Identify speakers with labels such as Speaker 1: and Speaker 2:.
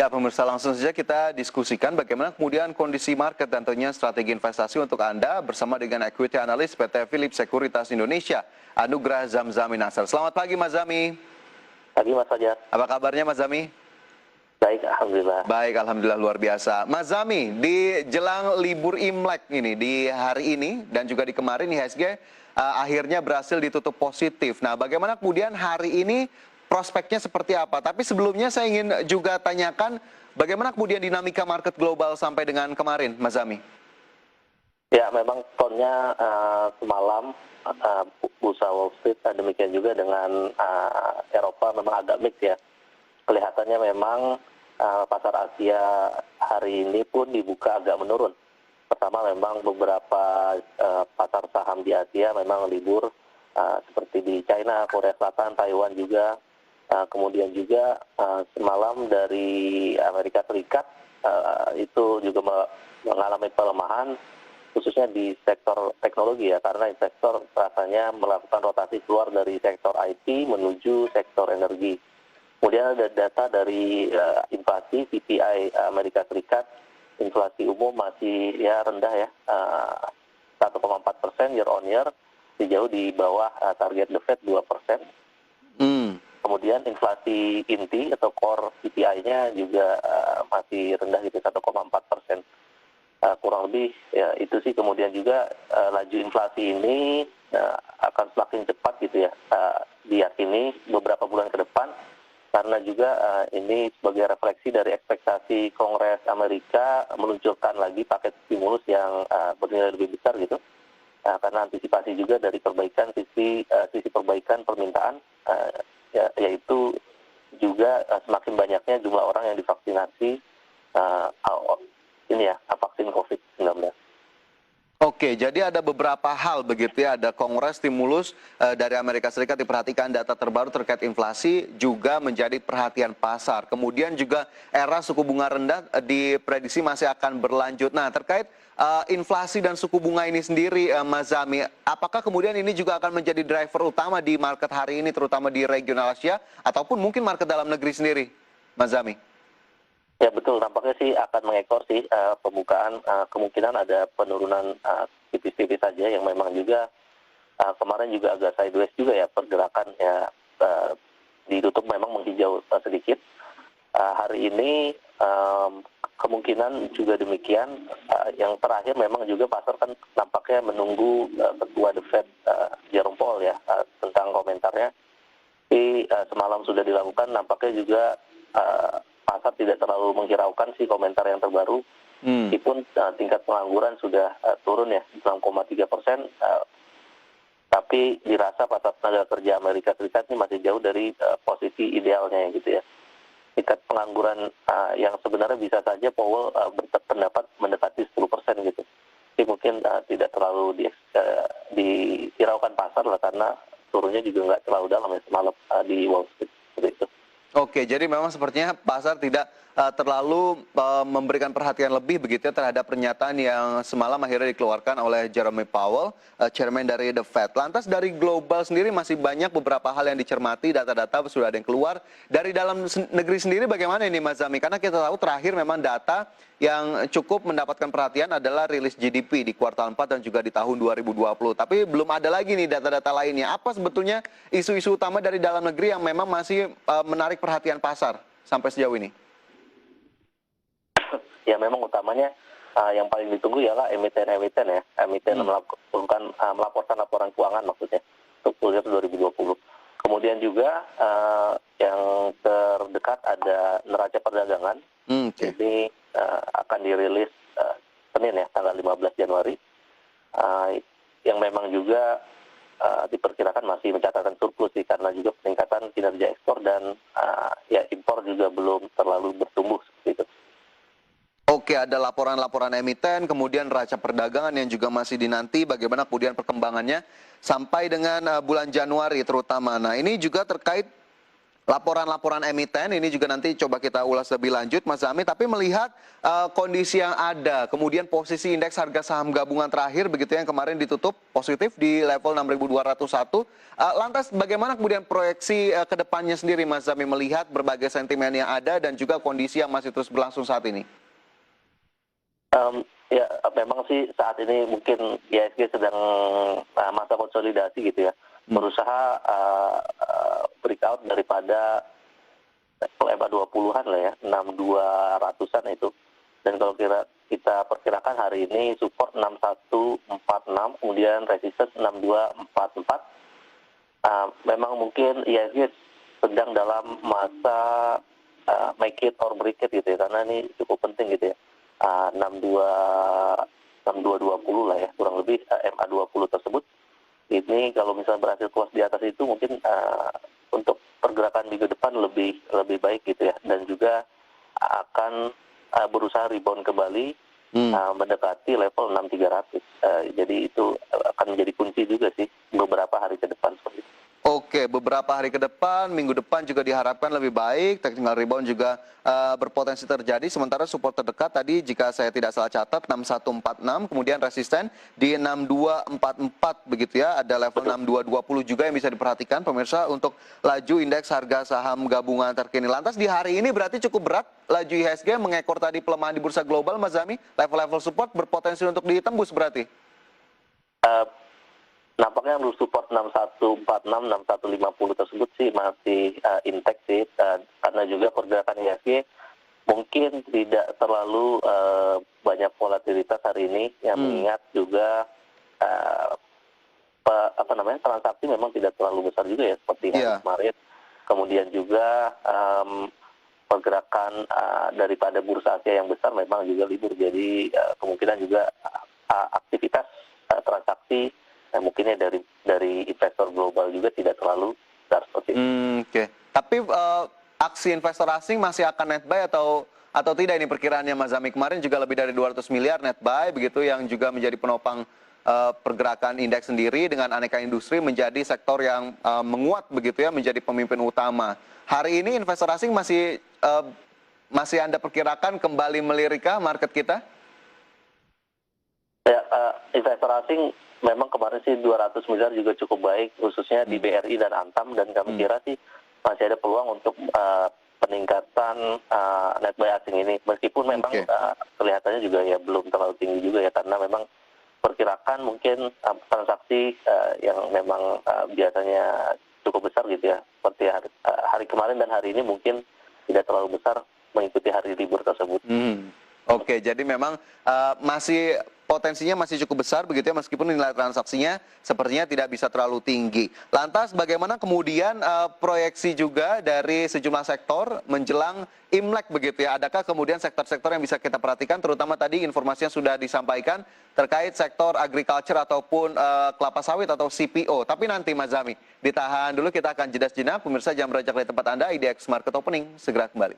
Speaker 1: Ya, pemirsa, langsung saja kita diskusikan bagaimana kemudian kondisi market dan tentunya strategi investasi untuk Anda bersama dengan equity analyst PT Philips Sekuritas Indonesia, Anugrah Zamzami Nasr. Selamat pagi, Mas Zami.
Speaker 2: Pagi, Mas Fajar.
Speaker 1: Apa kabarnya, Mas Zami?
Speaker 2: Baik, Alhamdulillah.
Speaker 1: Baik, Alhamdulillah, luar biasa. Mas Zami, di jelang libur Imlek ini, di hari ini dan juga di kemarin IHSG akhirnya berhasil ditutup positif. Nah, bagaimana kemudian hari ini prospeknya seperti apa? Tapi sebelumnya saya ingin juga tanyakan bagaimana kemudian dinamika market global sampai dengan kemarin, Mas Zami?
Speaker 2: Ya, memang tonnya semalam bursa Wall Street demikian juga dengan Eropa memang agak mix ya. Kelihatannya memang pasar Asia hari ini pun dibuka agak menurun. Pertama memang beberapa pasar saham di Asia memang libur seperti di China, Korea Selatan, Taiwan juga. Kemudian juga semalam dari Amerika Serikat itu juga mengalami pelemahan khususnya di sektor teknologi ya, karena investor rasanya melakukan rotasi keluar dari sektor IT menuju sektor energi. Kemudian ada data dari inflasi CPI Amerika Serikat, inflasi umum masih ya rendah ya, 1,4% year on year, jauh di bawah target The Fed 2%. Kemudian inflasi inti atau core CPI-nya juga masih rendah gitu, 1,4%. Kurang lebih ya itu sih. Kemudian juga laju inflasi ini akan semakin cepat gitu ya, diyakini beberapa bulan ke depan, karena juga ini sebagai refleksi dari ekspektasi Kongres Amerika meluncurkan lagi paket stimulus yang bernilai lebih besar gitu, karena antisipasi juga dari perbaikan sisi perbaikan permintaan, yaitu juga semakin banyaknya jumlah orang yang divaksinasi vaksin COVID-19.
Speaker 1: Oke, jadi ada beberapa hal begitu ya, ada kongres stimulus dari Amerika Serikat, diperhatikan data terbaru terkait inflasi juga menjadi perhatian pasar. Kemudian juga era suku bunga rendah diprediksi masih akan berlanjut. Nah, terkait inflasi dan suku bunga ini sendiri, Mas Zami, apakah kemudian ini juga akan menjadi driver utama di market hari ini, terutama di regional Asia, ataupun mungkin market dalam negeri sendiri, Mas Zami?
Speaker 2: Ya betul, nampaknya sih akan mengekor sih pembukaan, kemungkinan ada penurunan tipis-tipis saja yang memang juga kemarin juga agak sideways juga ya pergerakan ya, ditutup memang menghijau sedikit. Hari ini kemungkinan juga demikian. Yang terakhir memang juga pasar kan nampaknya menunggu ketua The Fed Jerome Powell ya tentang komentarnya. Tapi semalam sudah dilakukan, nampaknya juga pasar tidak terlalu menghiraukan sih komentar yang terbaru. Meskipun tingkat pengangguran sudah turun ya 6,3%, tapi dirasa pasar tenaga kerja Amerika Serikat ini masih jauh dari posisi idealnya gitu ya. Tingkat pengangguran yang sebenarnya bisa saja Powell berpendapat mendekati 10% gitu. Jadi mungkin tidak terlalu dihiraukan pasar lah, karena turunnya juga nggak terlalu dalam ya semalam di Wall Street seperti itu.
Speaker 1: Oke, jadi memang sepertinya pasar tidak terlalu memberikan perhatian lebih begitu ya terhadap pernyataan yang semalam akhirnya dikeluarkan oleh Jerome Powell, chairman dari The Fed. Lantas dari global sendiri masih banyak beberapa hal yang dicermati, data-data sudah ada yang keluar. Dari dalam negeri sendiri bagaimana ini, Mas Zami? Karena kita tahu terakhir memang data yang cukup mendapatkan perhatian adalah rilis GDP di kuartal 4 dan juga di tahun 2020. Tapi belum ada lagi nih data-data lainnya. Apa sebetulnya isu-isu utama dari dalam negeri yang memang masih menarik perhatian pasar sampai sejauh ini?
Speaker 2: Ya memang utamanya yang paling ditunggu ialah emiten-emiten ya. Emiten melaporkan laporan keuangan maksudnya untuk full year 2020. Kemudian juga yang terdekat ada neraca perdagangan. Jadi akan dirilis Senin ya, tanggal 15 Januari. Yang memang juga diperkirakan masih mencatatkan surplus sih, karena juga peningkatan kinerja ekspor dan ya impor juga belum terlalu bertumbuh seperti itu.
Speaker 1: Oke, ada laporan-laporan emiten, kemudian neraca perdagangan yang juga masih dinanti, bagaimana kemudian perkembangannya sampai dengan bulan Januari terutama. Nah, ini juga terkait laporan-laporan emiten ini juga nanti coba kita ulas lebih lanjut Mas Zami, tapi melihat kondisi yang ada, kemudian posisi indeks harga saham gabungan terakhir begitu yang kemarin ditutup positif di level 6.201. Lantas bagaimana kemudian proyeksi ke depannya sendiri Mas Zami melihat berbagai sentimen yang ada dan juga kondisi yang masih terus berlangsung saat ini?
Speaker 2: Ya, memang sih saat ini mungkin IHSG sedang masa konsolidasi gitu ya, berusaha breakout daripada level EMA 20-an lah ya, 6200-an itu. Dan kalau kita perkirakan hari ini support 6146, kemudian resistance 6244. Memang mungkin IHSG sedang dalam masa make it or break it gitu ya, karena ini cukup penting gitu ya. 6220 lah ya, kurang lebih MA20 tersebut. Ini kalau misalnya berhasil close di atas itu mungkin untuk pergerakan minggu depan lebih baik gitu ya, dan juga akan berusaha rebound kembali mendekati level 6300. Jadi itu akan menjadi kunci juga sih beberapa hari ke depan seperti itu.
Speaker 1: Oke, beberapa hari ke depan, minggu depan juga diharapkan lebih baik, technical rebound juga berpotensi terjadi, sementara support terdekat tadi jika saya tidak salah catat 6146, kemudian resisten di 6244 begitu ya, ada level 6220 juga yang bisa diperhatikan pemirsa untuk laju indeks harga saham gabungan terkini. Lantas di hari ini berarti cukup berat laju IHSG mengekor tadi pelemahan di bursa global Mas Zami, level-level support berpotensi untuk ditembus berarti?
Speaker 2: Nampaknya untuk support 6146, 6150 tersebut sih masih intact sih, karena juga pergerakan IHSG mungkin tidak terlalu banyak volatilitas hari ini, yang mengingat juga transaksi memang tidak terlalu besar juga ya seperti hari kemarin. Kemudian juga pergerakan daripada bursa Asia yang besar memang juga libur, jadi kemungkinan juga aktivitas transaksi mungkinnya dari investor global juga tidak terlalu besar seperti itu.
Speaker 1: Oke. Tapi aksi investor asing masih akan net buy atau tidak ini perkiraannya Mas Zami? Kemarin juga lebih dari 200 miliar net buy begitu yang juga menjadi penopang pergerakan indeks sendiri, dengan aneka industri menjadi sektor yang menguat begitu ya, menjadi pemimpin utama. Hari ini investor asing masih Anda perkirakan kembali melirikah market kita?
Speaker 2: Ya, investor asing memang kemarin sih 200 miliar juga cukup baik, khususnya di BRI dan Antam, dan kami kira sih masih ada peluang untuk peningkatan net buy asing ini, meskipun memang kelihatannya juga ya belum terlalu tinggi juga ya, karena memang perkirakan mungkin transaksi yang memang biasanya cukup besar gitu ya, seperti hari kemarin dan hari ini mungkin tidak terlalu besar mengikuti hari libur tersebut.
Speaker 1: Oke, jadi memang potensinya masih cukup besar begitu ya, meskipun nilai transaksinya sepertinya tidak bisa terlalu tinggi. Lantas bagaimana kemudian proyeksi juga dari sejumlah sektor menjelang Imlek begitu ya? Adakah kemudian sektor-sektor yang bisa kita perhatikan, terutama tadi informasinya sudah disampaikan terkait sektor agriculture ataupun kelapa sawit atau CPO. Tapi nanti Mas Zami, ditahan dulu, kita akan jeda sejenak. Pemirsa, jangan beranjak dari tempat Anda, IDX Market Opening segera kembali.